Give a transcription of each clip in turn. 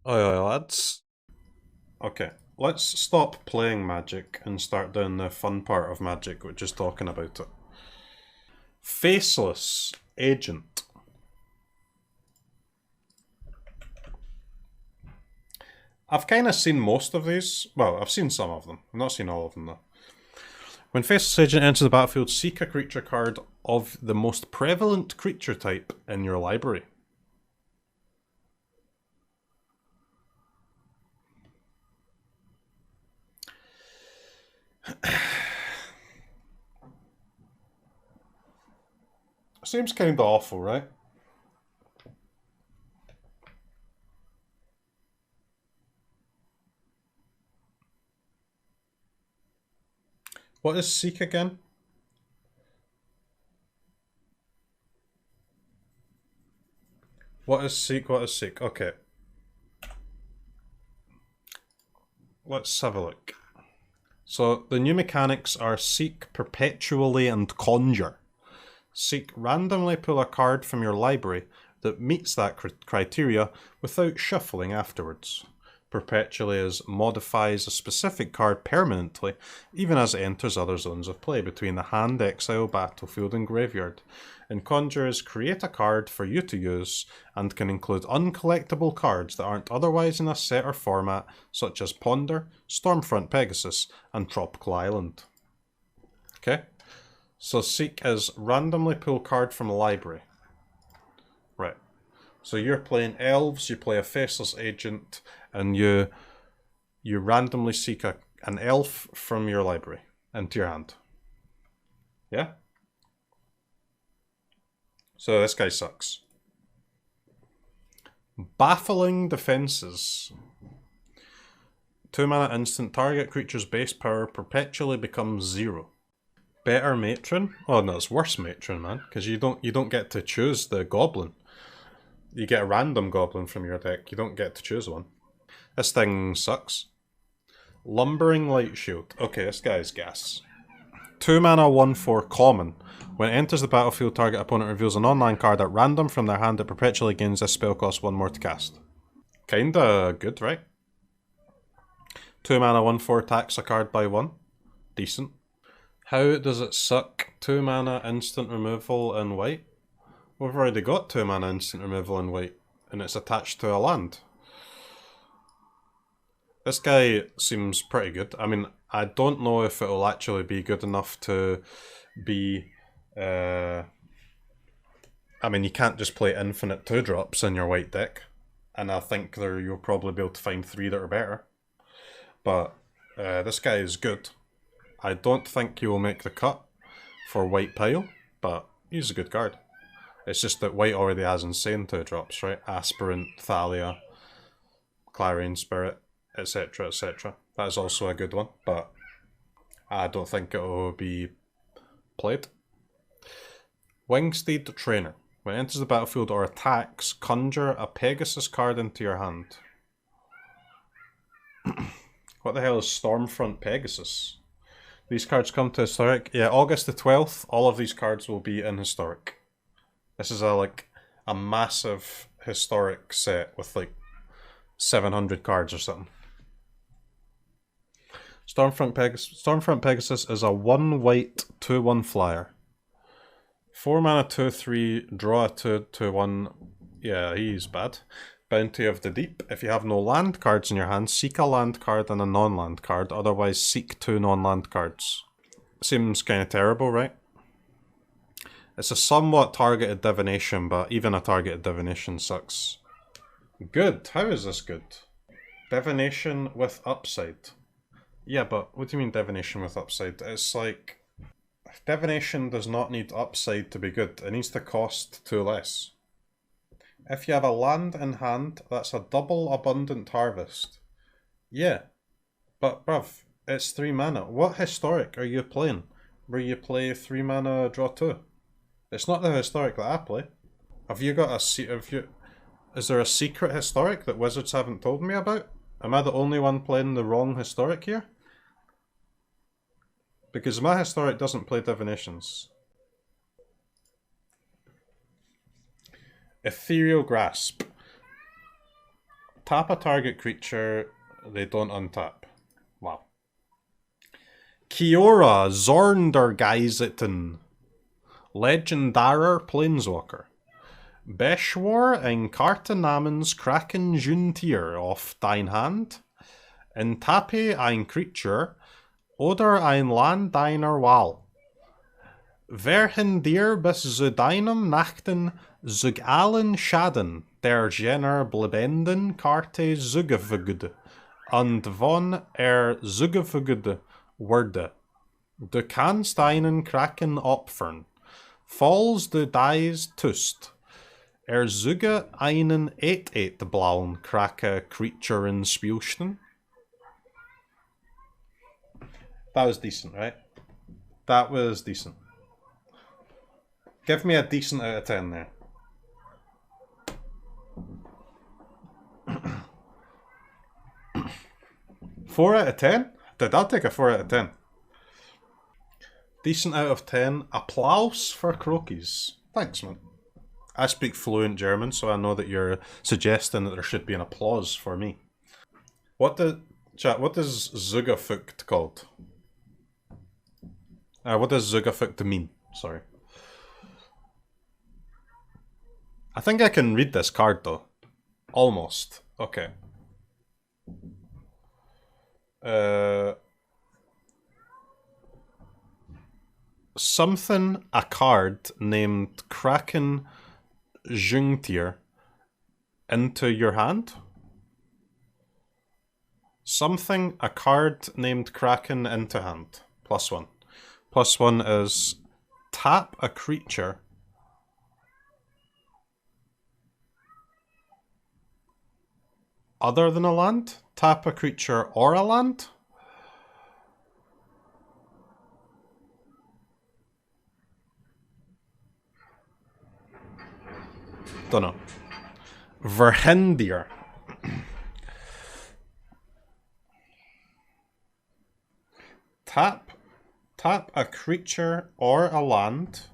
Oi, lads. Okay, let's stop playing Magic and start doing the fun part of Magic, which is talking about it. Faceless Agent. I've kind of seen most of these. Well, I've seen some of them. I've not seen all of them though. When Faceless Agent enters the battlefield, seek a creature card of the most prevalent creature type in your library. Seems kind of awful, right? What is seek again? What is seek? What is seek? Okay. Let's have a look. So the new mechanics are seek perpetually and conjure. Seek randomly pull a card from your library that meets that criteria without shuffling afterwards. Perpetually modifies a specific card permanently, even as it enters other zones of play between the hand, exile, battlefield, and graveyard. And conjures create a card for you to use and can include uncollectible cards that aren't otherwise in a set or format, such as Ponder, Stormfront Pegasus, and Tropical Island. Okay? So seek is randomly pull card from a library. Right. So you're playing elves, you play a Faceless Agent, and you randomly seek an elf from your library into your hand. Yeah? So this guy sucks. Baffling Defenses. 2 mana instant, target creature's base power perpetually becomes 0. Better Matron? Oh no, it's worse Matron, man, because you don't get to choose the goblin. You get a random goblin from your deck, you don't get to choose one. This thing sucks. Lumbering Light Shield. Okay, this guy's gas. 2 mana 1/4 common. When it enters the battlefield, target opponent reveals a non-land card at random from their hand that perpetually gains this spell cost 1 more to cast. Kinda good, right? 2 mana 1/4 tax a card by 1. Decent. How does it suck? 2 mana instant removal in white? We've already got 2 mana instant removal in white, and it's attached to a land. This guy seems pretty good. I mean, I don't know if it'll actually be good enough to be... I mean, you can't just play infinite 2-drops in your white deck, and I think you'll probably be able to find 3 that are better. But this guy is good. I don't think he will make the cut for white pile, but he's a good card. It's just that white already has insane 2-drops, right? Aspirant, Thalia, Clarion Spirit, etc, etc. That is also a good one, but I don't think it will be played. Wingsteed Trainer. When it enters the battlefield or attacks, conjure a Pegasus card into your hand. What the hell is Stormfront Pegasus? These cards come to Historic. Yeah, August the 12th, all of these cards will be in Historic. This is a massive Historic set with 700 cards or something. Stormfront Pegasus is a 1 white 2/1 flyer. 4 mana 2/3, draw a 2/1. Yeah, he's bad. Bounty of the Deep. If you have no land cards in your hand, seek a land card and a non-land card, otherwise seek 2 non-land cards. Seems kind of terrible, right? It's a somewhat targeted divination, but even a targeted divination sucks. Good. How is this good? Divination with upside. Yeah, but what do you mean divination with upside? It's like... divination does not need upside to be good. It needs to cost 2 less. If you have a land in hand, that's a double abundant harvest. Yeah, but bruv, it's 3 mana. What Historic are you playing? Where you play 3 mana draw 2? It's not the Historic that I play. Have you got is there a secret Historic that Wizards haven't told me about? Am I the only one playing the wrong Historic here? Because my Historic doesn't play divinations. Ethereal Grasp. tap a target creature, they don't untap. Wow. Kiora Zorndergeizeten. Legendarer Planeswalker. Beshwar in Karten namens Kraken Juntier auf dein Hand. In Tappe ein Creature oder ein Land deiner Wahl. Werhen dir bis zu deinem Nachten zug allen Schaden der jener blebenden Karte zugefügt und von zugefügt wurde. Du kannst einen Kraken opfern, falls du dies tust. Zuge einen 8/8 blauen Krake Creature in Spielsten. That was decent, right? That was decent. Give me a decent out of 10 there. Four out of 10? I'll take a 4 out of 10. Decent out of 10. Applause for CROKEYZ. Thanks, man. I speak fluent German, so I know that you're suggesting that there should be an applause for me. What does Zugefugt called? What does Zugefugt mean? Sorry. I think I can read this card though. Almost. Okay. Something, a card named Kraken Jungtier into your hand? Something, a card named Kraken into hand. +1. +1 is tap a creature other than a land? Tap a creature or a land? Dunno. Verhendir. Tap a creature or a land.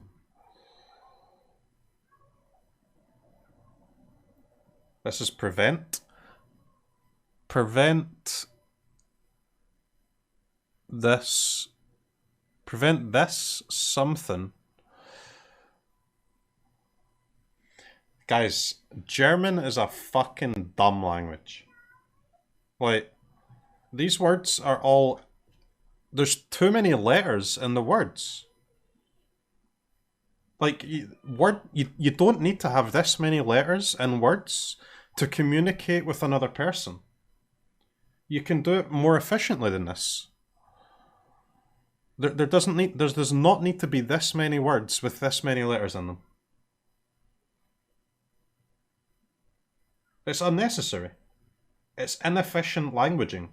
This is prevent. Prevent this something. Guys, German is a fucking dumb language. Like, these words are all... There's too many letters in the words. Like, you don't need to have this many letters in words to communicate with another person. You can do it more efficiently than this. There does not need to be this many words with this many letters in them. It's unnecessary. It's inefficient languaging.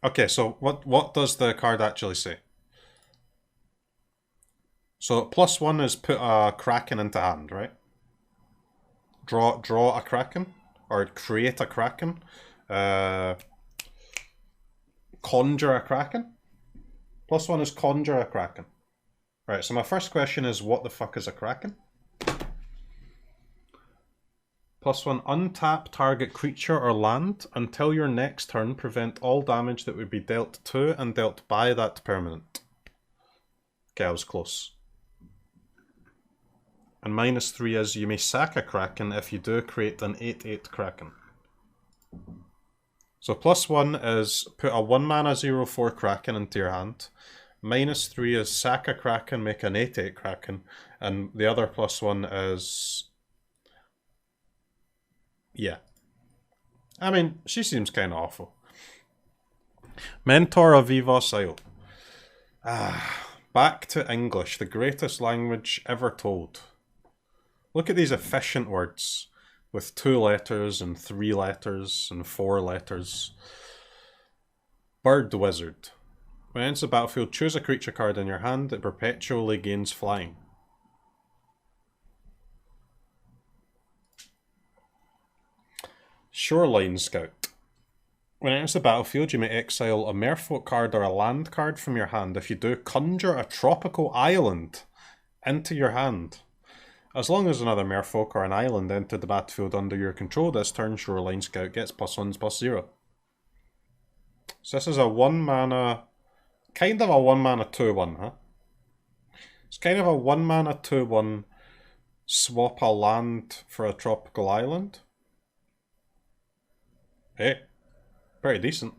Okay, so what does the card actually say? So +1 is put a Kraken into hand, right? Draw a Kraken, or create a Kraken. Conjure a Kraken. +1 is conjure a Kraken. Right, so my first question is, what the fuck is a Kraken? +1, untap target creature or land until your next turn. Prevent all damage that would be dealt to and dealt by that permanent. Okay, I was close. And -3 is you may sack a Kraken. If you do, create an 8/8 Kraken. So +1 is put a 1-mana 0/4 Kraken into your hand. -3 is sack a Kraken, make an 8/8 Kraken. And the other +1 is... Yeah. I mean, she seems kind of awful. Mentor of Vivos Isle. Back to English, the greatest language ever told. Look at these efficient words with 2 letters and 3 letters and 4 letters. Bird Wizard. When it enters the battlefield, choose a creature card in your hand that perpetually gains flying. Shoreline Scout. When it enters the battlefield, you may exile a Merfolk card or a land card from your hand. If you do, conjure a tropical island into your hand. As long as another merfolk or an island entered the battlefield under your control this turn, Shoreline Scout gets +1/+0. So this is a 1 mana, kind of a 1 mana 2/1, huh? It's kind of a 1 mana 2/1 swap a land for a tropical island. Hey, pretty decent.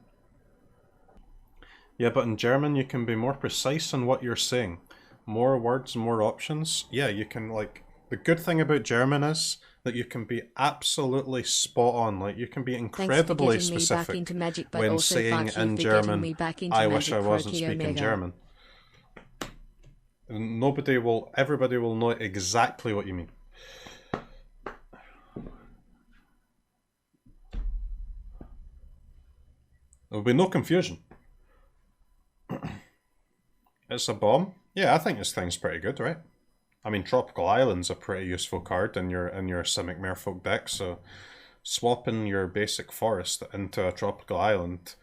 Yeah, but in German you can be more precise in what you're saying. More words, more options. Yeah, you can, like, the good thing about German is that you can be absolutely spot on. Like, you can be incredibly specific when saying in German, I wish I wasn't speaking German. Everybody will know exactly what you mean. There'll be no confusion. It's a bomb? Yeah, I think this thing's pretty good, right? I mean, Tropical Island's a pretty useful card in your Simic Merfolk deck, so swapping your basic forest into a Tropical Island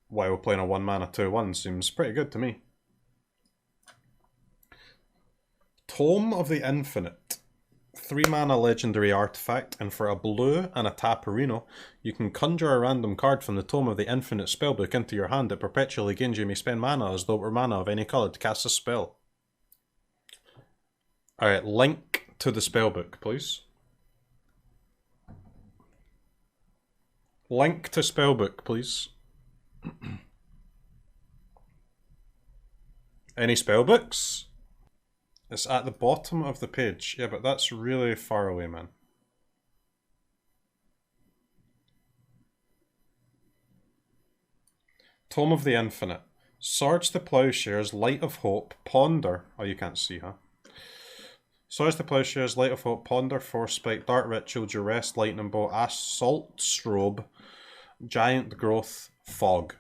while playing a 1 mana 2/1 seems pretty good to me. Tome of the Infinite. 3 mana legendary artifact, and for a blue and a taparino, you can conjure a random card from the Tome of the Infinite spellbook into your hand. It perpetually gains you may spend mana as though it were mana of any colour to cast a spell. Alright, link to the spellbook, please. Link to spellbook, please. Any spellbooks? It's at the bottom of the page. Yeah, but that's really far away, man. Tome of the Infinite. Swords to Plowshares, Light of Hope, Ponder. Oh, you can't see, huh? Swords to Plowshares, Light of Hope, Ponder, Forespike, Dark Ritual, Duress, Lightning Bolt, Assault Strobe, Giant Growth, Fog.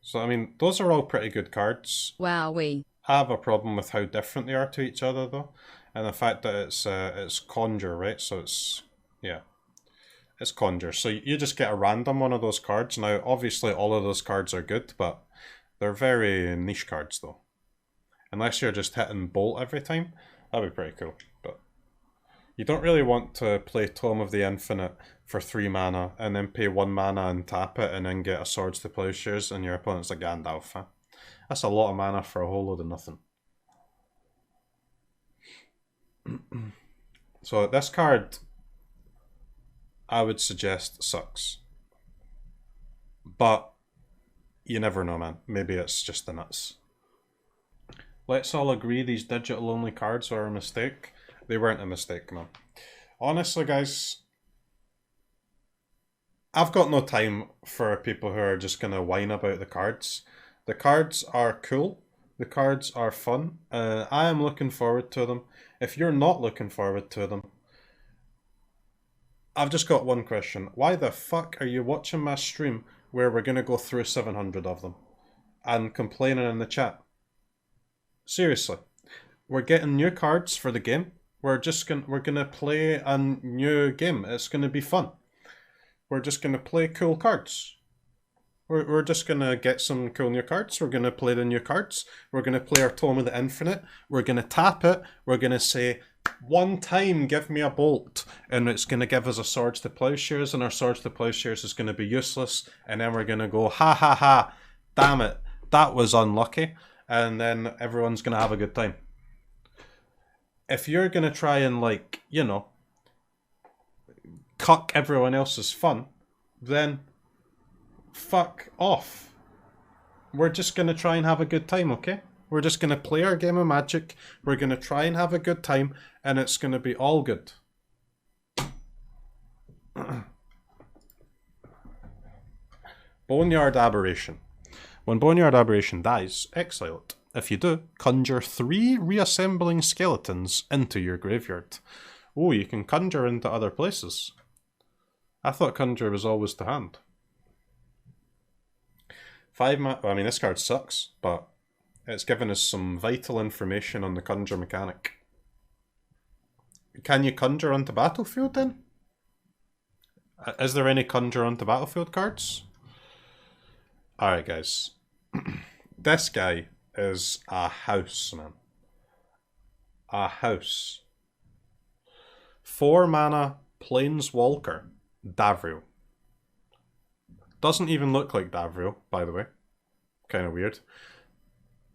So, I mean, those are all pretty good cards. Wowee. I have a problem with how different they are to each other, though, and the fact that it's Conjure, right? So it's, yeah, it's Conjure. So you just get a random one of those cards. Now, obviously, all of those cards are good, but they're very niche cards, though. Unless you're just hitting Bolt every time, that'd be pretty cool. But you don't really want to play Tome of the Infinite for 3 mana and then pay 1 mana and tap it and then get a Swords to Plowshares and your opponent's a Gandalf, huh? That's a lot of mana for a whole load of nothing. So this card, I would suggest, sucks. But you never know, man. Maybe it's just the nuts. Let's all agree these digital-only cards are a mistake. They weren't a mistake, man. Honestly, guys, I've got no time for people who are just going to whine about the cards. The cards are cool. The cards are fun. I am looking forward to them. If you're not looking forward to them, I've just got one question. Why the fuck are you watching my stream where we're going to go through 700 of them and complaining in the chat? Seriously. We're getting new cards for the game. We're gonna play a new game. It's gonna be fun. We're just gonna play cool cards. We're just gonna get some cool new cards. We're gonna play the new cards. We're gonna play our Tome of the Infinite. We're gonna tap it. We're gonna say, 1 time give me a bolt, and it's gonna give us a Swords to Plowshares, and our Swords to Plowshares is gonna be useless, and then we're gonna go, ha ha ha, damn it, that was unlucky, and then everyone's gonna have a good time. If you're gonna try and, like, you know, cuck everyone else's fun, then fuck off. We're just going to try and have a good time, okay? We're just going to play our game of Magic, we're going to try and have a good time, and it's going to be all good. Boneyard Aberration. When Boneyard Aberration dies, exile it. If you do, conjure 3 reassembling skeletons into your graveyard. Oh, you can conjure into other places. I thought conjure was always to hand. 5 mana. Well, I mean, this card sucks, but it's given us some vital information on the conjure mechanic. Can you conjure onto battlefield then? Is there any conjure onto battlefield cards? Alright, guys. This guy is a house, man. a house. 4 mana Planeswalker, Davriel. Doesn't even look like Davriel, by the way. Kind of weird.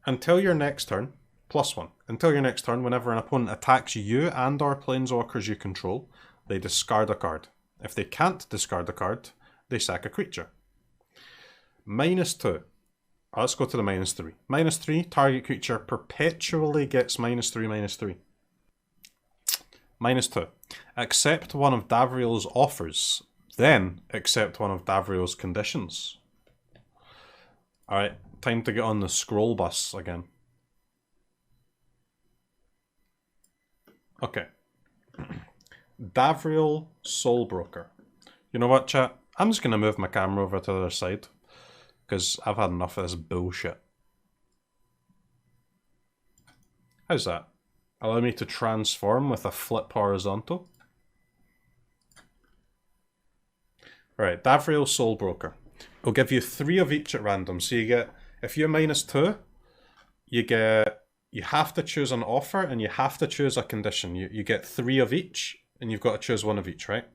Until your next turn, +1. Until your next turn, whenever an opponent attacks you and or Planeswalkers you control, they discard a card. If they can't discard a card, they sack a creature. -2. Let's go to the -3. -3, target creature perpetually gets -3/-3. -2. Accept one of Davriel's offers, then accept one of Davriel's conditions. Alright, time to get on the scroll bus again. Okay. Davriel Soulbroker. You know what, chat? I'm just going to move my camera over to the other side, because I've had enough of this bullshit. How's that? Allow me to transform with a flip horizontal. Right, Davriel Soulbroker. It'll give you 3 of each at random. So you get, if you're -2, you have to choose an offer and you have to choose a condition. You get 3 of each and you've got to choose 1 of each, right?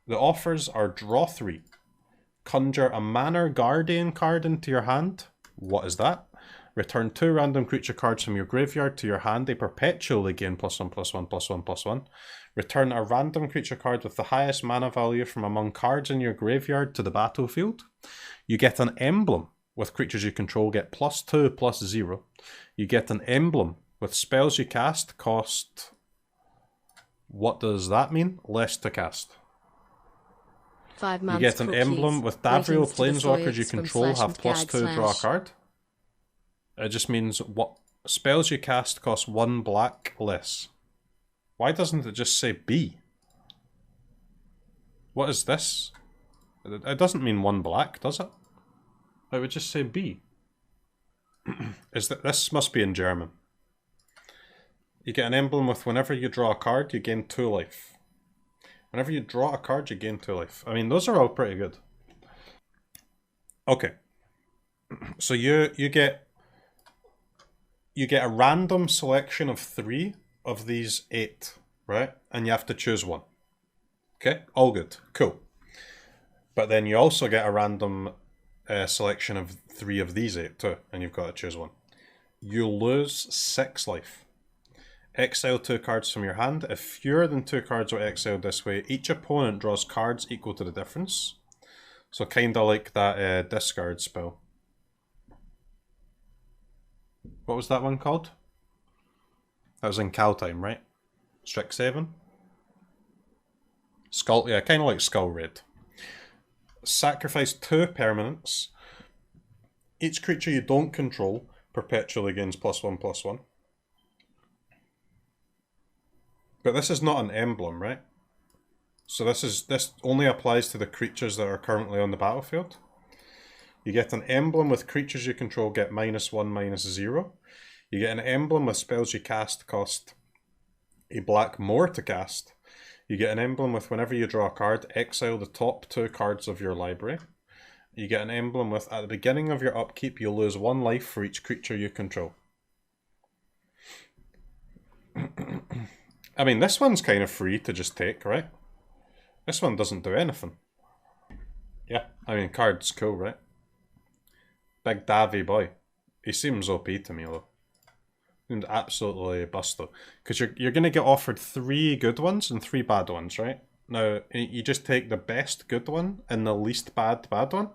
The offers are draw 3. Conjure a Manor Guardian card into your hand. What is that? Return 2 random creature cards from your graveyard to your hand. They perpetually gain +1/+1/+1/+1. Return a random creature card with the highest mana value from among cards in your graveyard to the battlefield. You get an emblem with creatures you control, get +2/+0. You get an emblem with spells you cast, cost... What does that mean? Less to cast. 5 You get an emblem with Davriel Planeswalkers you control have +2 draw a card. It just means what spells you cast cost 1 black less. Why doesn't it just say B? What is this? It doesn't mean 1 black, does it? It would just say B. This must be in German. You get an emblem with whenever you draw a card, you gain 2 life. Whenever you draw a card, you gain 2 life. I mean, those are all pretty good. Okay. So you get a random selection of 3 of these 8, right? And you have to choose 1. Okay? All good. Cool. But then you also get a random selection of 3 of these 8 too, and you've got to choose 1. You lose 6 life. Exile 2 cards from your hand. If fewer than 2 cards are exiled this way, each opponent draws cards equal to the difference. So kind of like that discard spell. What was that one called? That was in Cal time, right? Strixhaven? Skull, yeah, kind of like Skull Raid. Sacrifice 2 permanents. Each creature you don't control perpetually gains +1/+1. But this is not an emblem, right? So this only applies to the creatures that are currently on the battlefield. You get an emblem with creatures you control get -1/-0. You get an emblem with spells you cast cost a black more to cast. You get an emblem with whenever you draw a card, exile the top 2 cards of your library. You get an emblem with at the beginning of your upkeep, you'll lose 1 life for each creature you control. I mean, this one's kind of free to just take, right? This one doesn't do anything. Yeah, I mean, card's cool, right? Big Davy boy. He seems OP to me, though. Seems absolutely bust, though. Because you're going to get offered 3 good ones and 3 bad ones, right? Now, you just take the best good one and the least bad one.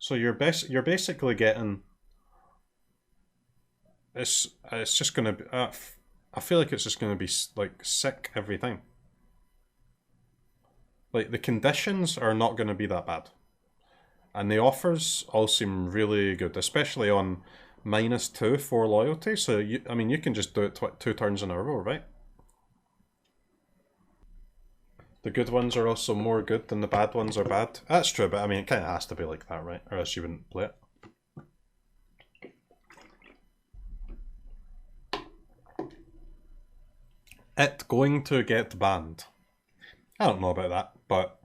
So you're basically getting... It's just going to be... I feel like it's just going to be, like, sick every time. Like, the conditions are not going to be that bad. And the offers all seem really good, especially on -2 for loyalty. So, I mean, you can just do it 2 turns in a row, right? The good ones are also more good than the bad ones are bad. That's true, but I mean, it kind of has to be like that, right? Or else you wouldn't play it. It going to get banned. I don't know about that, but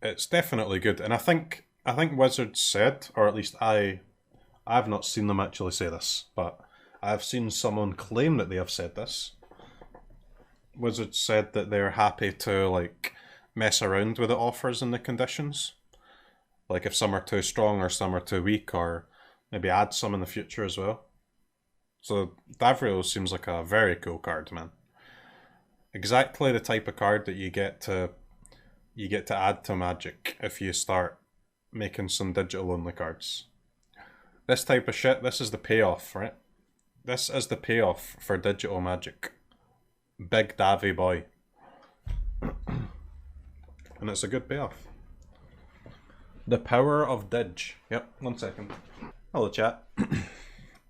it's definitely good. And I think Wizards said, or at least I've not seen them actually say this, but I've seen someone claim that they have said this. Wizards said that they're happy to like mess around with the offers and the conditions. Like if some are too strong or some are too weak, or maybe add some in the future as well. So Davriel seems like a very cool card, man. Exactly the type of card that you get to add to Magic if you start making some digital only cards. This type of shit, this is the payoff, right? This is the payoff for digital Magic. Big Davy boy. And it's a good payoff. The power of Dig. Yep, 1 second. Hello chat.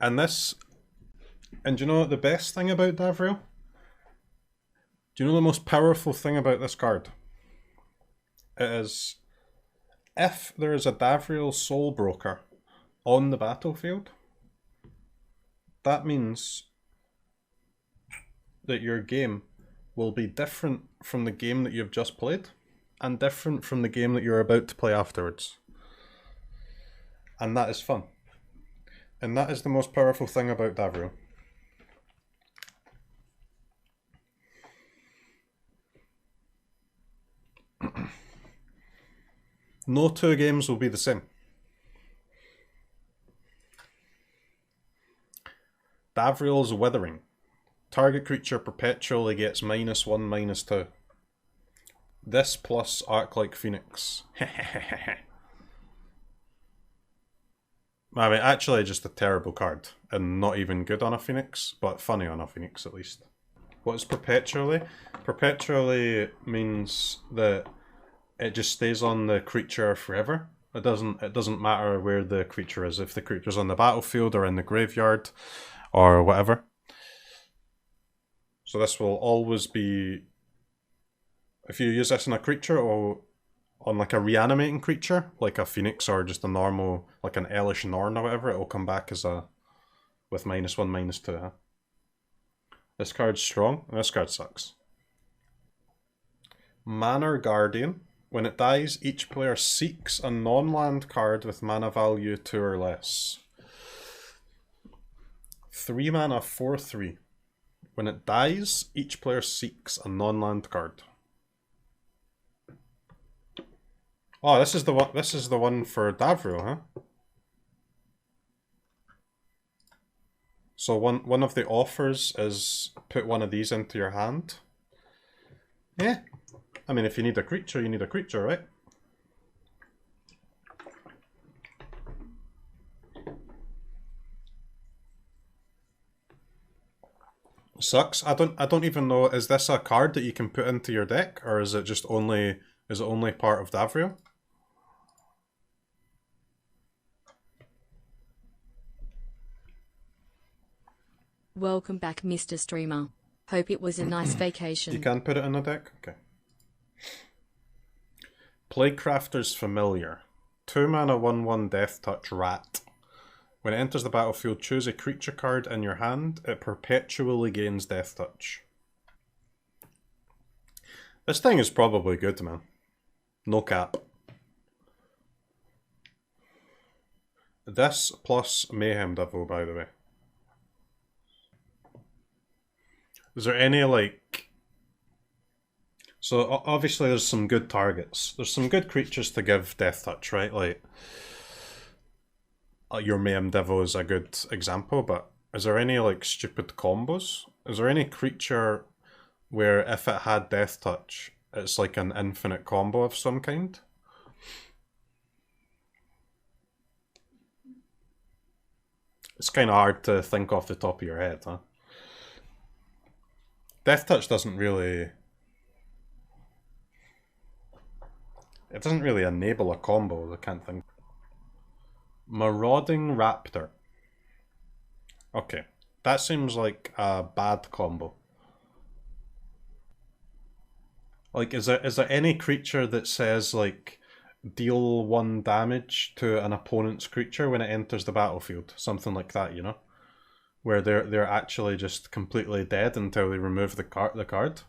And do you know the best thing about Davriel? Do you know the most powerful thing about this card? It is, if there is a Davriel Soul Broker on the battlefield, that means that your game will be different from the game that you've just played, and different from the game that you're about to play afterwards. And that is fun. And that is the most powerful thing about Davriel. No two games will be the same. Davriel's Withering. Target creature perpetually gets -1/-2. This plus Arc Like Phoenix. I mean, actually just a terrible card, and not even good on a Phoenix, but funny on a Phoenix at least. What is perpetually? Perpetually means that it just stays on the creature forever. It doesn't matter where the creature is, if the creature's on the battlefield or in the graveyard or whatever. So this will always be, if you use this on a creature or on like a reanimating creature, like a Phoenix or just a normal, like an Elish Norn or whatever, it will come back as a, with -1/-2, huh? This card's strong, and this card sucks. Manor Guardian. When it dies, each player seeks a non-land card with mana value 2 or less. 3 mana, 4/3. When it dies, each player seeks a non-land card. Oh, this is the one. This is the one for Davriel, huh? So one of the offers is put one of these into your hand. Yeah. I mean, if you need a creature, you need a creature, right? Sucks. I don't even know, is this a card that you can put into your deck, or is it just only part of Davriel? Welcome back, Mr. Streamer. Hope it was a nice vacation. You can put it in a deck? Okay. Plaguecrafter's Familiar. 2 mana, 1/1 Death Touch Rat. When it enters the battlefield, choose a creature card in your hand. It perpetually gains Death Touch. This thing is probably good, man. No cap. This plus Mayhem Devil, by the way. Is there any, like... So, obviously there's some good targets. There's some good creatures to give Death Touch, right? Like, your Mayhem Devil is a good example, but is there any, like, stupid combos? Is there any creature where if it had Death Touch, it's like an infinite combo of some kind? It's kind of hard to think off the top of your head, huh? Death Touch doesn't really... It doesn't really enable a combo, I can't think. Marauding Raptor. Okay, that seems like a bad combo. Like, is there any creature that says, like, deal 1 damage to an opponent's creature when it enters the battlefield? Something like that, you know? Where they're actually just completely dead until they remove the card.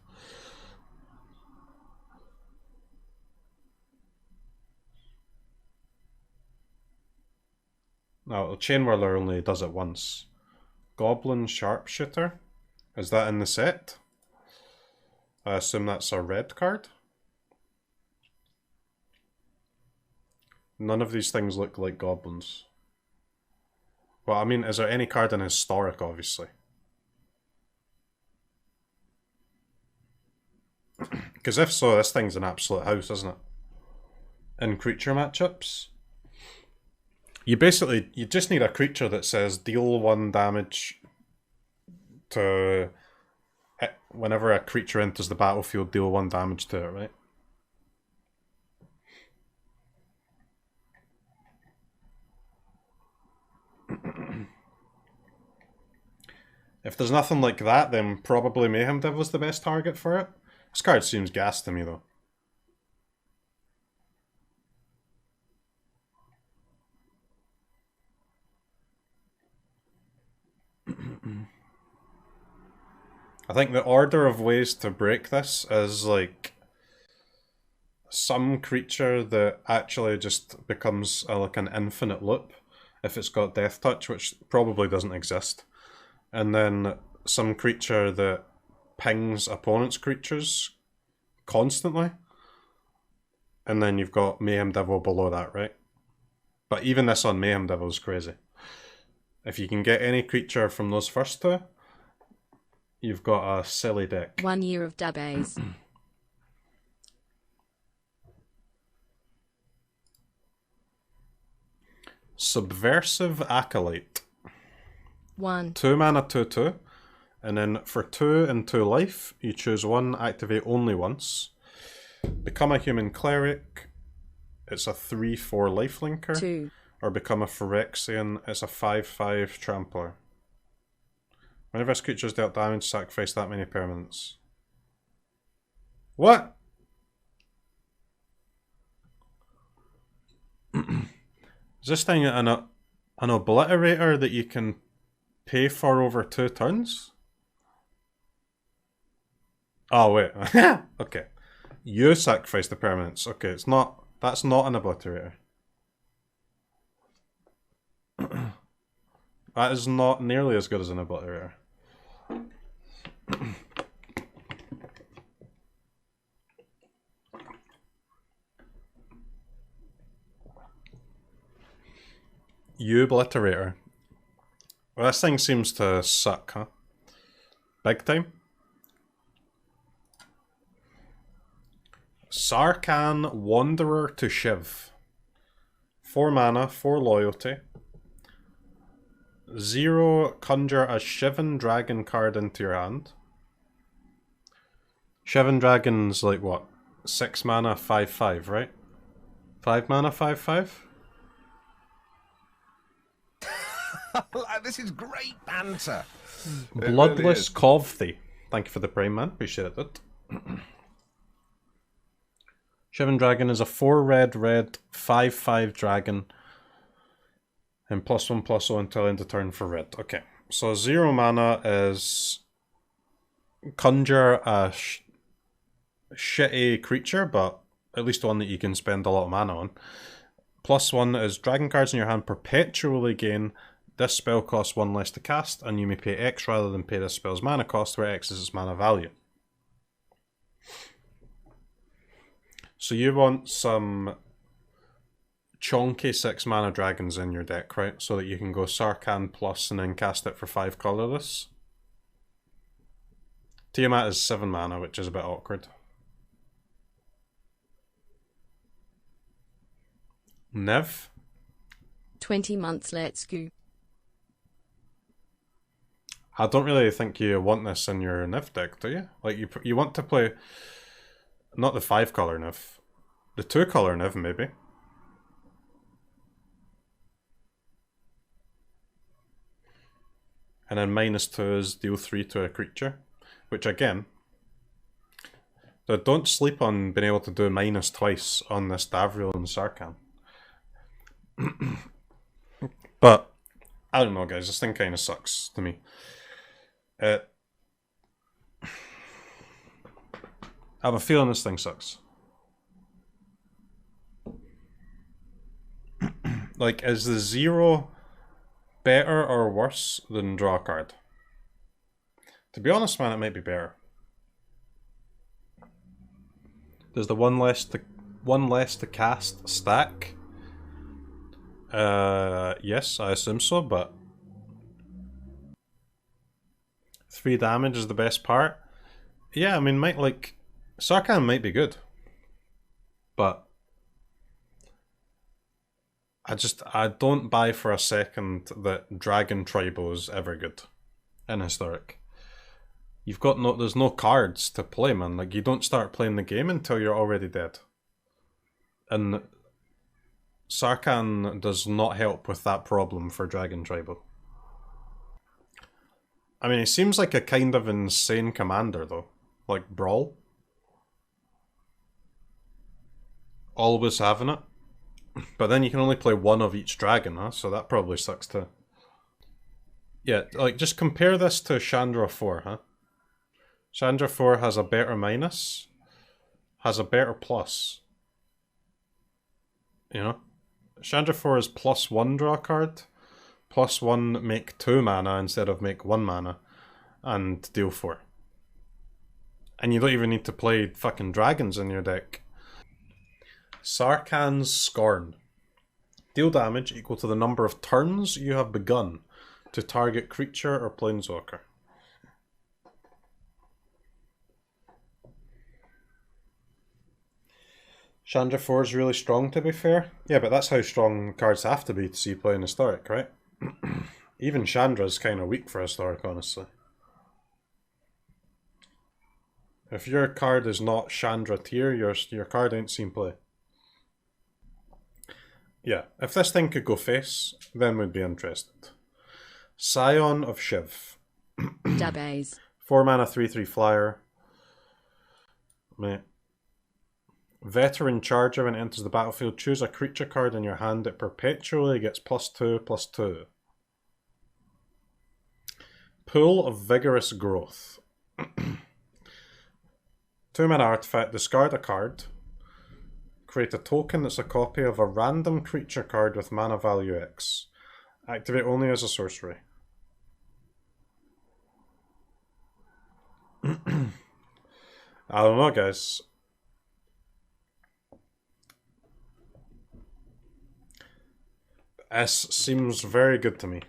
No, Chain Whirler only does it once. Goblin Sharpshooter. Is that in the set? I assume that's a red card. None of these things look like goblins. Well, I mean, is there any card in Historic, obviously? Because if so, this thing's an absolute house, isn't it? In creature matchups. You just need a creature that says deal 1 damage to... Whenever a creature enters the battlefield, deal 1 damage to it, right? If there's nothing like that, then probably Mayhem Devil's the best target for it. This card seems gas to me, though. I think the order of ways to break this is like some creature that actually just becomes like an infinite loop if it's got Death Touch, which probably doesn't exist. And then some creature that pings opponent's creatures constantly. And then you've got Mayhem Devil below that, right? But even this on Mayhem Devil is crazy. If you can get any creature from those first two, you've got a silly deck. 1 year of dubs. Subversive Acolyte. 1. 2 mana, 2/2. And then for 2 and 2 life, you choose 1, activate only once. Become a Human Cleric. It's a 3/4 lifelinker. 2. Or become a Phyrexian. It's a 5/5 trampler. Whenever this creature is dealt damage, sacrifice that many permanents. What? Is this thing an obliterator that you can pay for over 2 turns? Oh wait, okay. You sacrifice the permanents. Okay, it's not. That's not an obliterator. That is not nearly as good as an obliterator. You obliterator. Well, this thing seems to suck, huh? Big time. Sarkhan Wanderer to Shiv. 4 mana, 4 loyalty. 0, conjure a Shivan Dragon card into your hand. Shivan Dragon's like what? 6 mana, 5/5, right? 5 mana, 5/5? This is great banter. Bloodless Kovthi. Thank you for the prime, man. Appreciate it. Shivan Dragon is a 4 red, 5/5 dragon. And +1/+0 until end of turn for red. Okay. So 0 mana is conjure a shitty creature, but at least one that you can spend a lot of mana on. +1 is dragon cards in your hand perpetually gain. This spell costs 1 less to cast, and you may pay X rather than pay this spell's mana cost, where X is its mana value. So you want some chonky 6 mana dragons in your deck, right? So that you can go Sarkhan plus and then cast it for 5 colorless. Tiamat is 7 mana, which is a bit awkward. Nev? 20 months, let's go. I don't really think you want this in your Niv deck, do you? Like, you want to play... Not the 5-color Niv. The 2-color Niv, maybe. And then -2 is deal 3 to a creature. Which, again... So don't sleep on being able to do minus twice on this Davriel and Sarkhan. But, I don't know, guys. This thing kind of sucks to me. I have a feeling this thing sucks. Like, is the 0 better or worse than draw a card? To be honest, man, it might be better. There's the one less to cast stack. Yes, I assume so, but 3 damage is the best part. Yeah, I mean, Sarkhan might be good, but I don't buy for a second that Dragon Tribal is ever good in Historic. There's no cards to play, man. Like, you don't start playing the game until you're already dead. And Sarkhan does not help with that problem for Dragon Tribal. I mean, he seems like a kind of insane commander, though. Like, Brawl. Always having it. But then you can only play one of each dragon, huh? So that probably sucks too. Yeah, like, just compare this to Chandra 4, huh? Chandra 4 has a better minus, has a better plus. You know? Chandra 4 is +1 draw card, +1 make 2 mana instead of make 1 mana, and deal 4. And you don't even need to play fucking dragons in your deck. Sarkhan's Scorn. Deal damage equal to the number of turns you have begun to target creature or planeswalker. Chandra 4 is really strong, to be fair. Yeah, but that's how strong cards have to be to see you play in Historic, right? Even Chandra's kind of weak for Historic, honestly. If your card is not Chandra tier, your card ain't seen play. Yeah, if this thing could go face, then we'd be interested. Scion of Shiv. Dubbays. 4 mana 3/3 flyer. Mate. Veteran Charger, when it enters the battlefield, choose a creature card in your hand. It perpetually gets +2/+2. Pool of Vigorous Growth. 2 mana artifact, discard a card. Create a token that's a copy of a random creature card with mana value X. Activate only as a sorcery. I don't know, guys. S seems very good to me.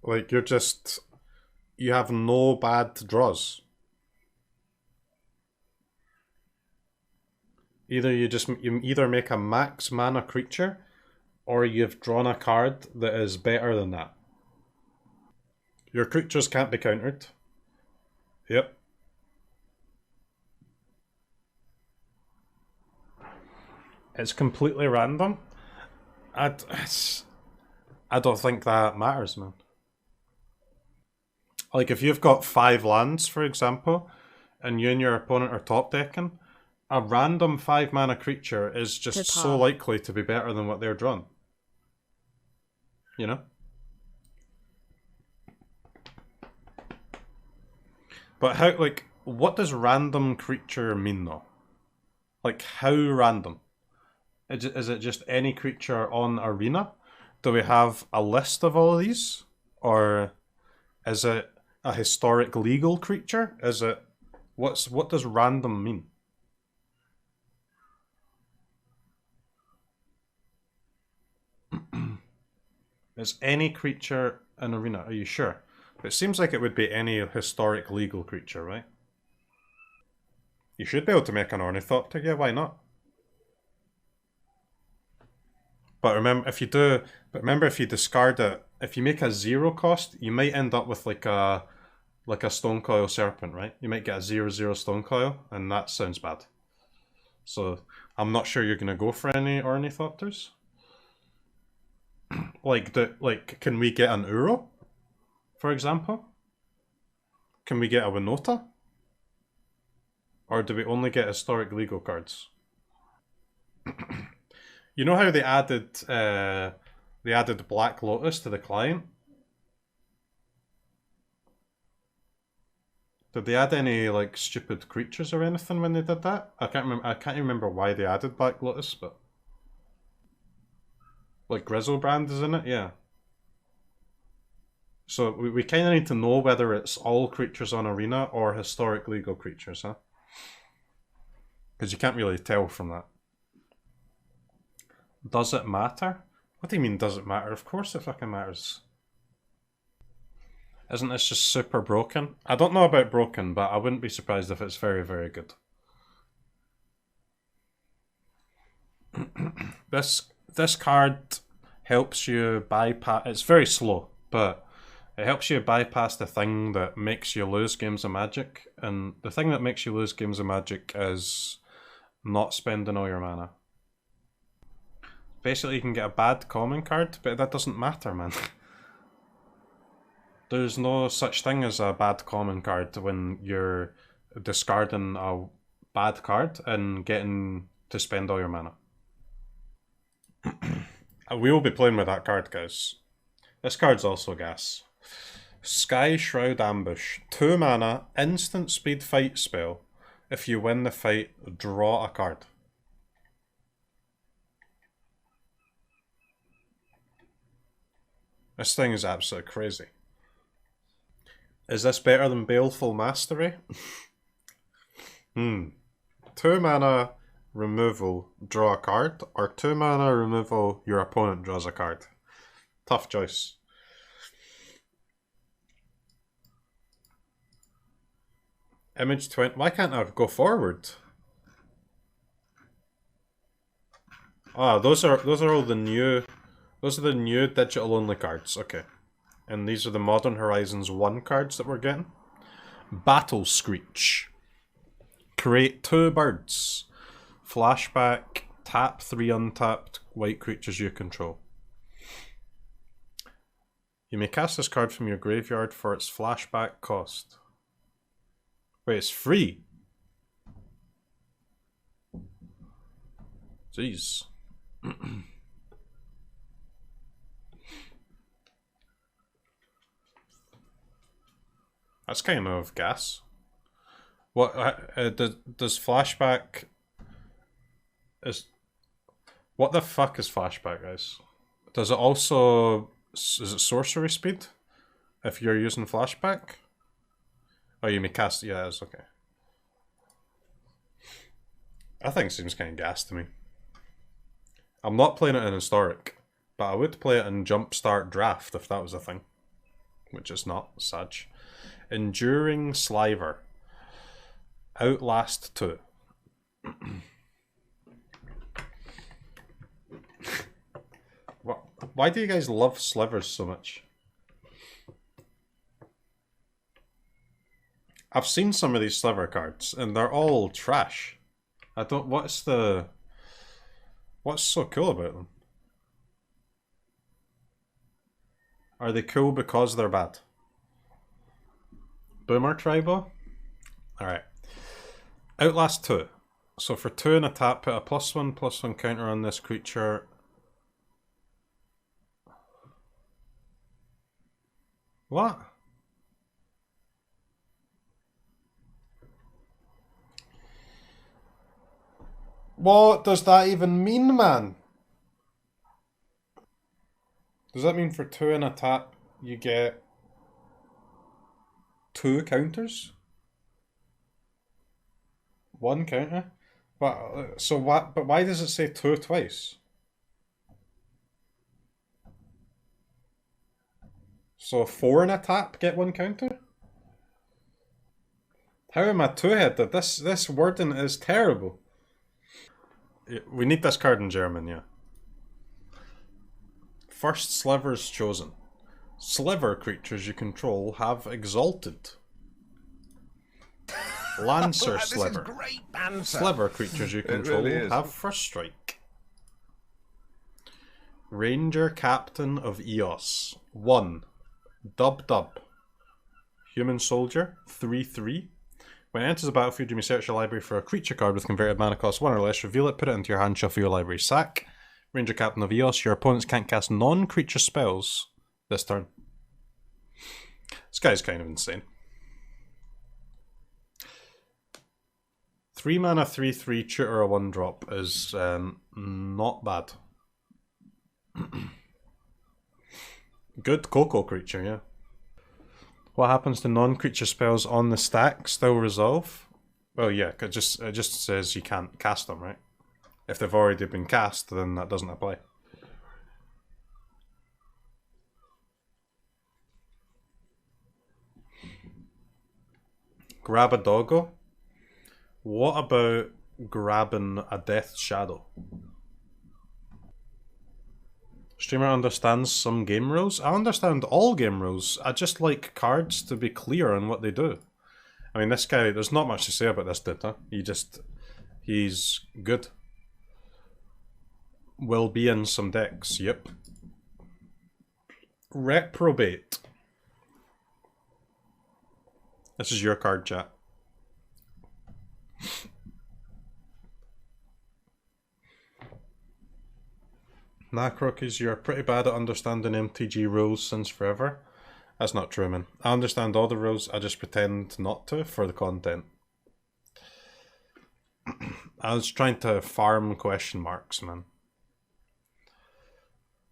Like, you have no bad draws. You either make a max mana creature, or you've drawn a card that is better than that. Your creatures can't be countered. Yep. It's completely random. I don't think that matters, man. Like, if you've got 5 lands, for example, and you and your opponent are top decking, a random 5 mana creature is just so likely to be better than what they're drawn. You know? But how, like, what does random creature mean, though? Like, how random? Is it just any creature on Arena? Do we have a list of all of these? Or is it a historic legal creature? Is it... What does random mean? Is any creature in Arena? Are you sure? It seems like it would be any historic legal creature, right? You should be able to make an Ornithopter, yeah, why not? But remember, if you discard it, if you make a 0 cost, you might end up with like a Stonecoil Serpent, right? You might get a 0/0 Stonecoil, and that sounds bad. So I'm not sure you're gonna go for any Ornithopters. Can we get an Uro, for example? Can we get a Winota? Or do we only get historic legal cards? You know how they added Black Lotus to the client? Did they add any like stupid creatures or anything when they did that? I can't remember why they added Black Lotus, but like Grizzlebrand is in it, yeah. So we kind of need to know whether it's all creatures on Arena or historic legal creatures, huh? Because you can't really tell from that. Does it matter? What do you mean, does it matter? Of course it fucking matters. Isn't this just super broken? I don't know about broken, but I wouldn't be surprised if it's very, very good. This card helps you bypass... It's very slow, but it helps you bypass the thing that makes you lose games of Magic. And the thing that makes you lose games of Magic is not spending all your mana. Basically, you can get a bad common card, but that doesn't matter, man. There's no such thing as a bad common card when you're discarding a bad card and getting to spend all your mana. We will be playing with that card, guys. This card's also gas. Sky Shroud Ambush. 2 mana, instant speed fight spell. If you win the fight, draw a card. This thing is absolutely crazy. Is this better than Baleful Mastery? 2 mana removal, draw a card, or 2 mana removal, your opponent draws a card. Tough choice. Image 20. Why can't I go forward? Ah, those are all the new. Those are the new digital only cards. Okay. And these are the Modern Horizons 1 cards that we're getting. Battle Screech. Create 2 birds. Flashback. Tap 3 untapped white creatures you control. You may cast this card from your graveyard for its flashback cost. Wait, it's free? Jeez. That's kind of gas. What does flashback is? What the fuck is flashback, guys? Does it also is it sorcery speed? If you're using flashback, oh, you may cast. Yeah, it's okay. I think it seems kind of gas to me. I'm not playing it in historic, but I would play it in Jumpstart Draft if that was a thing, which is not. Such. Enduring Sliver. Outlast 2. Why do you guys love slivers so much? I've seen some of these sliver cards and they're all trash. I don't... What's so cool about them? Are they cool because they're bad? Boomer Tribo? Alright. Outlast 2. So for 2 and a tap, put a +1/+1 counter on this creature. What? What does that even mean, man? Does that mean for 2 and a tap, you get 2 counters? 1 counter? But so what? But why does it say 2 twice? So 4 and a tap get 1 counter? How am I 2-headed? This wording is terrible. We need this card in German, yeah. First Slivers chosen. Sliver creatures you control have Exalted. Lancer Sliver. Great banter. Sliver creatures you control really have First Strike. Ranger Captain of Eos. 1. Dub. Human Soldier. 3/3. When it enters the battlefield, you may search your library for a creature card with converted mana cost 1 or less, reveal it, put it into your hand, shuffle your library, sack. Ranger Captain of Eos. Your opponents can't cast non-creature spells this turn. This guy's kind of insane. 3 mana, 3/3, tutor a 1-drop is not bad. Good Coco creature, yeah. What happens to non-creature spells on the stack still resolve? Well, yeah, it just says you can't cast them, right? If they've already been cast, then that doesn't apply. Grab a doggo? What about grabbing a Death Shadow? Streamer understands some game rules. I understand all game rules. I just like cards to be clear on what they do. I mean, this guy, there's not much to say about this dude, huh? He's good. Will be in some decks, yep. Reprobate. This is your card, chat. Nah, CROKEYZ, you're pretty bad at understanding MTG rules since forever. That's not true, man. I understand all the rules, I just pretend not to for the content. I was trying to farm question marks, man.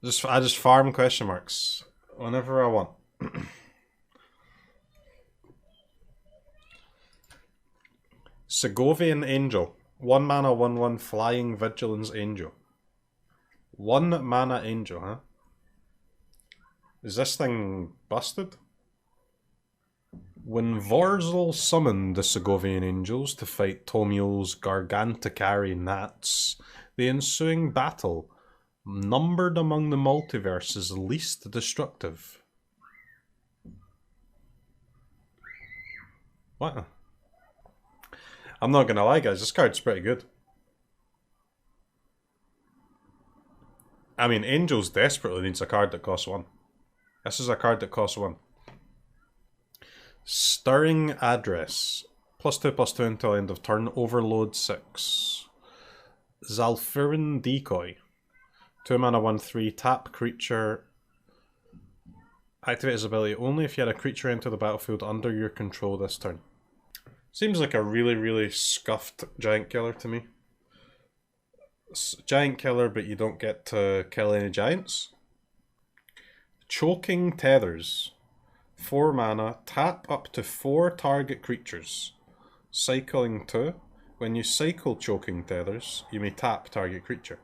I just farm question marks whenever I want. Segovian Angel. 1 mana 1/1 Flying Vigilance Angel. 1 mana angel, huh? Is this thing busted? When Vorzel summoned the Segovian Angels to fight Tomiel's Garganticari Gnats, the ensuing battle, numbered among the multiverse's least destructive. What? I'm not gonna lie, guys, this card's pretty good. I mean, Angels desperately needs a card that costs 1. This is a card that costs 1. Stirring Address. +2/+2 until end of turn. Overload 6. Zalfurin Decoy. 2 mana 1/3. Tap creature. Activate his ability only if you had a creature enter the battlefield under your control this turn. Seems like a really, really scuffed giant killer to me. Giant killer, but you don't get to kill any giants. Choking Tethers. 4 mana, tap up to 4 target creatures. Cycling 2. When you cycle Choking Tethers, you may tap target creature.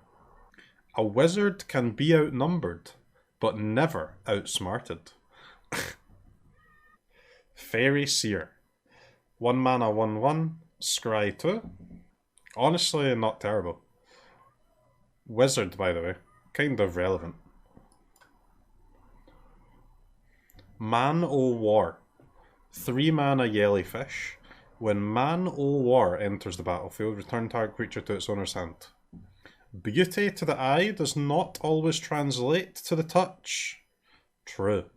A wizard can be outnumbered, but never outsmarted. Fairy Seer. 1 mana 1/1, scry 2. Honestly, not terrible. Wizard, by the way. Kind of relevant. Man o' War. 3 mana Jellyfish. When Man o' War enters the battlefield, return target creature to its owner's hand. Beauty to the eye does not always translate to the touch. True.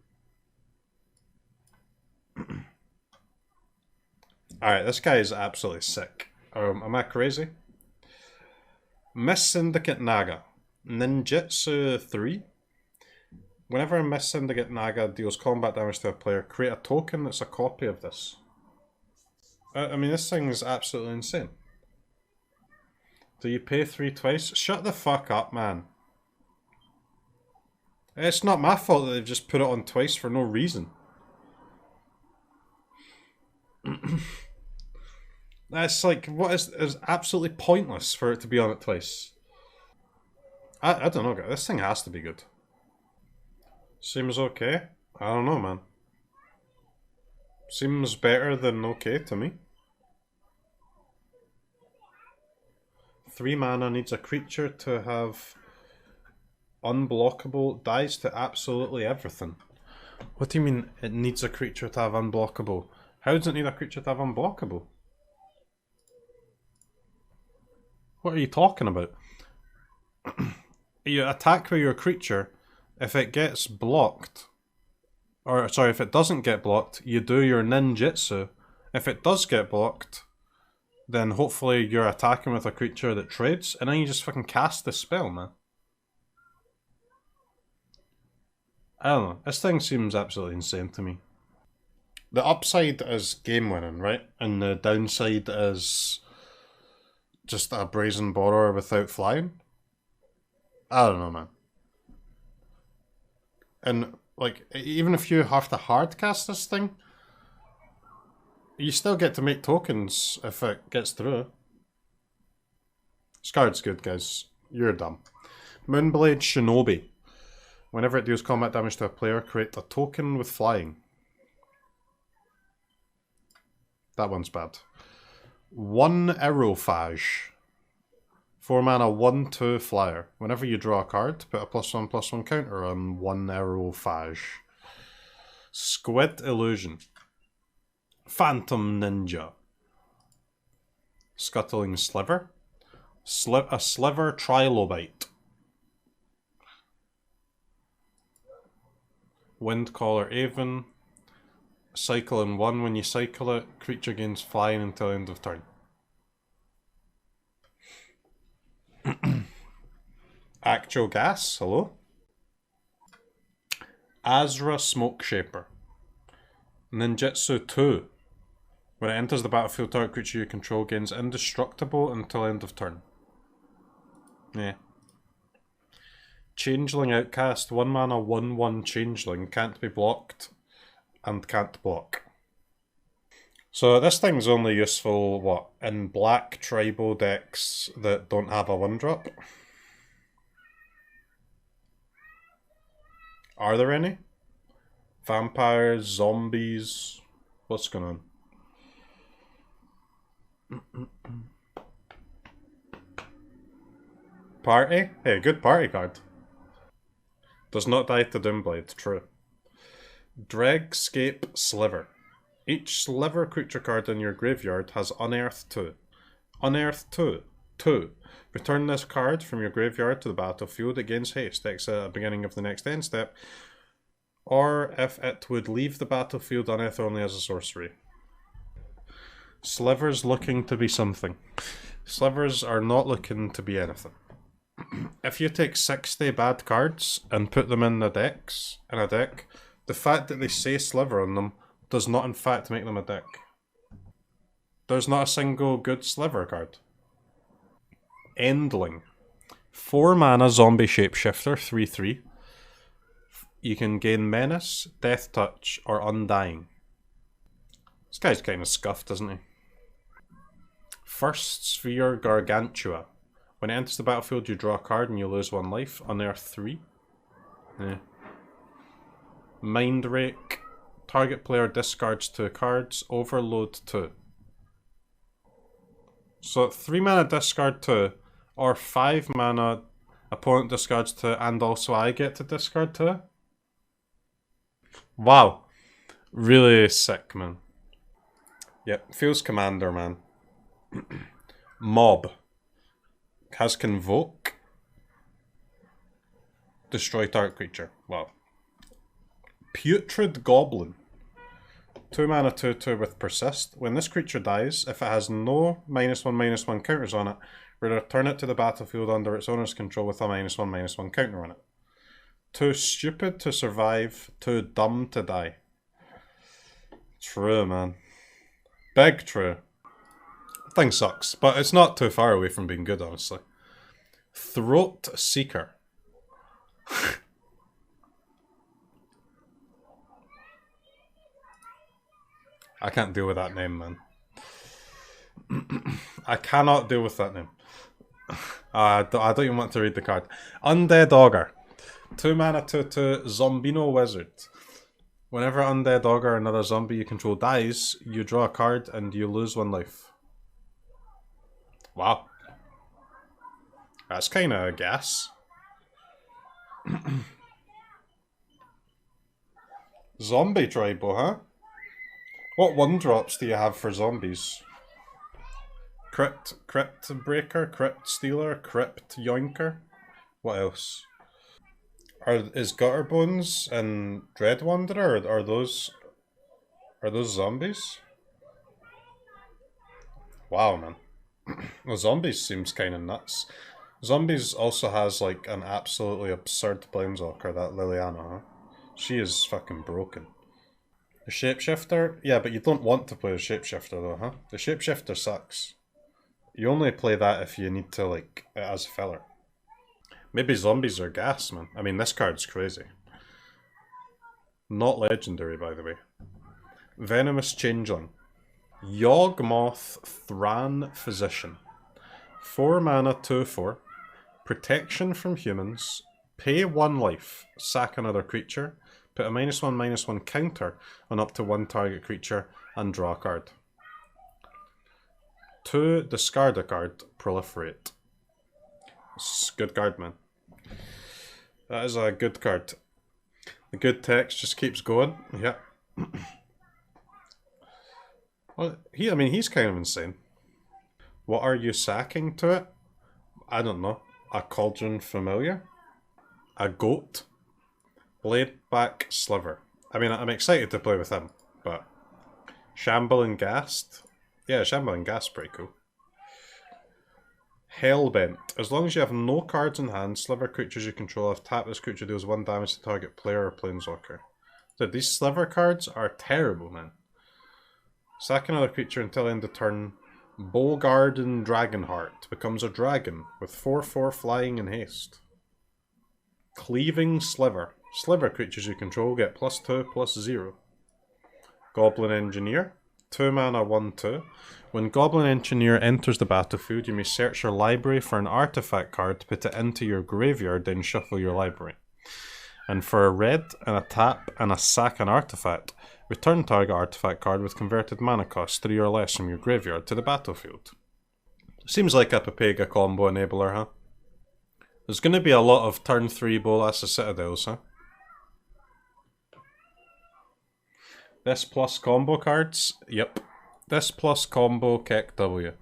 Alright, this guy is absolutely sick. Am I crazy? Miss Syndicate Naga. Ninjutsu 3. Whenever a Miss Syndicate Naga deals combat damage to a player, create a token that's a copy of this. I mean, this thing is absolutely insane. Do you pay 3 twice? Shut the fuck up, man. It's not my fault that they've just put it on twice for no reason. That's like, what is absolutely pointless for it to be on it twice. I don't know, guys. This thing has to be good. Seems okay. I don't know, man. Seems better than okay to me. 3 mana, needs a creature to have unblockable, dies to absolutely everything. What do you mean it needs a creature to have unblockable? How does it need a creature to have unblockable? What are you talking about? You attack with your creature. If it gets blocked, or sorry, if it doesn't get blocked, you do your ninjutsu. If it does get blocked, then hopefully you're attacking with a creature that trades, and then you just fucking cast the spell, man. I don't know. This thing seems absolutely insane to me. The upside is game winning, right? And the downside is just a brazen borrower without flying. I don't know, man. And like, even if you have to hard cast this thing, You still get to make tokens if it gets through. This card's good, guys. You're dumb. Moonblade Shinobi. Whenever it deals combat damage to a player, create a token with flying. That one's bad. 1 Aerophage. 4 mana, 1/2 flyer. Whenever you draw a card, put a +1/+1 counter on 1 Aerophage. Squid Illusion. Phantom Ninja. Scuttling Sliver. A Sliver Trilobite. Windcaller Aven. Cycle in 1. When you cycle it, creature gains flying until end of turn. Actual Gas, hello. Azra Smokeshaper. Ninjutsu 2. When it enters the battlefield, target creature you control gains indestructible until end of turn. Yeah. Changeling Outcast. 1 mana, 1/1 Changeling. Can't be blocked and can't block. So this thing's only useful, what, in black tribal decks that don't have a 1-drop? Are there any? Vampires, zombies, what's going on? Party? Hey, good party card. Does not die to Doomblade, true. Dragscape Sliver. Each Sliver creature card in your graveyard has Unearth 2. Unearth 2. 2. Return this card from your graveyard to the battlefield. It gains haste. Exit at the beginning of the next end step. Or if it would leave the battlefield, Unearth only as a sorcery. Slivers looking to be something. Slivers are not looking to be anything. If you take 60 bad cards and put them in a deck, the fact that they say Sliver on them does not in fact make them a deck. There's not a single good Sliver card. Endling. 4 mana zombie shapeshifter, 3/3. You can gain Menace, Death Touch, or Undying. This guy's kind of scuffed, isn't he? First Sphere Gargantua. When it enters the battlefield, you draw a card and you lose 1 life. Unearth 3. Yeah. Mind Rake. Target player discards 2 cards. Overload 2. So 3 mana discard 2, or 5 mana opponent discards 2, and also I get to discard 2? Wow. Really sick, man. Yep, feels commander, man. Mob. Has Convoke. Destroy target creature. Wow. Putrid Goblin. 2 mana 2/2 with Persist. When this creature dies, if it has no -1/-1 counters on it, return it to the battlefield under its owner's control with a -1/-1 counter on it. Too stupid to survive, too dumb to die. True, man. Big true. Thing sucks, but it's not too far away from being good, honestly. Throat Seeker. I can't deal with that name, man. I cannot deal with that name. I don't even want to read the card. Undead Augur. 2 mana 2/2 Zombino Wizard. Whenever Undead Augur, another zombie you control, dies, you draw a card and you lose 1 life. Wow. That's kind of gas. Zombie tribal, huh? What 1-drops do you have for zombies? Crypt Breaker, Crypt Stealer, Crypt Yoinker? What else? Is Gutterbones and Dread Wanderer, are those zombies? Wow, man. Well, zombies seems kind of nuts. Zombies also has like an absolutely absurd planeswalker, that Liliana, huh? She is fucking broken. The Shapeshifter? Yeah, but you don't want to play the Shapeshifter though, huh? The Shapeshifter sucks. You only play that if you need to, like, it as filler. Maybe zombies are gas, man. I mean, this card's crazy. Not legendary, by the way. Venomous Changeling. Yawgmoth Thran Physician. 4 mana, 2/4. Protection from humans. Pay 1 life. Sack another creature. Put a -1/-1 counter on up to 1 target creature and draw a card. 2, discard a card. Proliferate. It's a good card, man. That is a good card. The good text just keeps going. Yeah. Well, I mean, he's kind of insane. What are you sacking to it? I don't know. A Cauldron Familiar? A Goat? Bladeback Sliver. I mean, I'm excited to play with him, but... Shambling Ghast? Yeah, Shambling Ghast pretty cool. Hellbent. As long as you have no cards in hand, Sliver creatures you control have tapped this creature deals 1 damage to target player or planeswalker. Dude, these Sliver cards are terrible, man. Sack another creature until end of turn. Bowgarden Dragonheart becomes a dragon with 4/4 flying and haste. Cleaving Sliver. Sliver creatures you control get +2/+0. Goblin Engineer. 2 mana, 1/2. When Goblin Engineer enters the battlefield, you may search your library for an artifact card, put it into your graveyard, then shuffle your library. And for a red, and a tap, and a sack an artifact, return target artifact card with converted mana cost 3 or less from your graveyard to the battlefield. Seems like a Pepega combo enabler, huh? There's going to be a lot of turn 3 Bolas of Citadels, huh? This plus combo cards? Yep. This plus combo Keck W.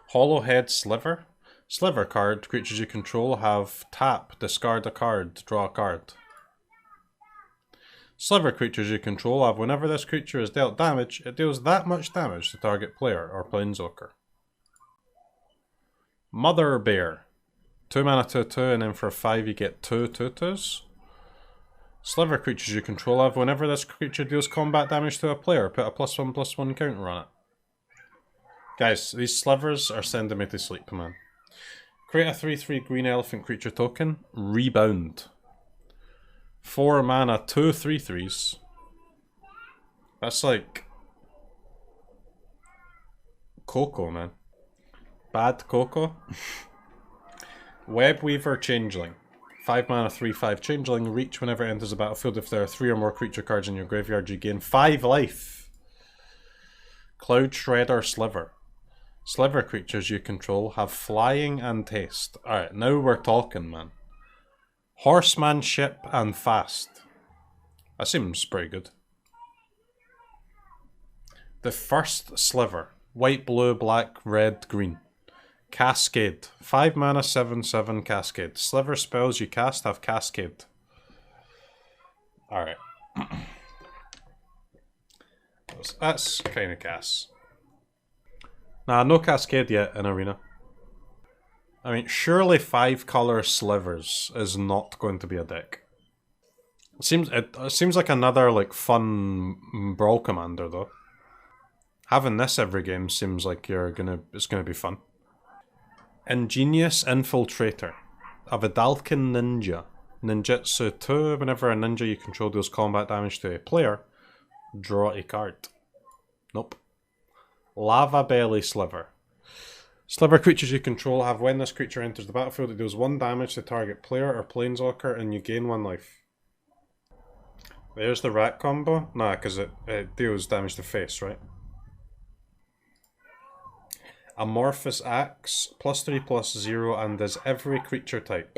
Hollowhead Sliver. Sliver card, creatures you control have tap, discard a card, draw a card. Sliver creatures you control have whenever this creature is dealt damage, it deals that much damage to target player or planeswalker. Mother Bear. 2 mana, 2/2, and then for 5 you get 2 2/2s. Sliver creatures you control have whenever this creature deals combat damage to a player, put a +1/+1 counter on it. Guys, these slivers are sending me to sleep, man. Create a 3/3 green elephant creature token. Rebound. 4 mana, 2 3/3s. That's like... Coco, man. Bad Coco. Webweaver Changeling. 5 mana, 3/5 Changeling. Reach whenever it enters the battlefield. If there are 3 or more creature cards in your graveyard, you gain 5 life. Cloud Shredder Sliver. Sliver creatures you control have flying and haste. Alright, now we're talking, man. Horsemanship and fast. That seems pretty good. The first Sliver. White, blue, black, red, green. Cascade. 5 mana, 7/7 Cascade. Sliver spells you cast have Cascade. Alright. That's kind of Cass. Nah, no Cascade yet in Arena. I mean, surely 5 color slivers is not going to be a deck. It seems like another like fun brawl commander though. Having this every game seems like it's gonna be fun. Ingenious Infiltrator. A Vidalkin Ninja. Ninjutsu 2. Whenever a ninja you control deals combat damage to a player, draw a card. Nope. Lava Belly Sliver. Sliver creatures you control have when this creature enters the battlefield, it deals 1 damage to target player or planeswalker and you gain 1 life. There's the rat combo? Nah, because it deals damage to face, right? Amorphous Axe, +3/+0 and does every creature type.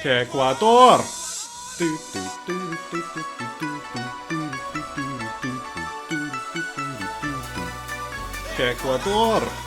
Ecuador! Ecuador!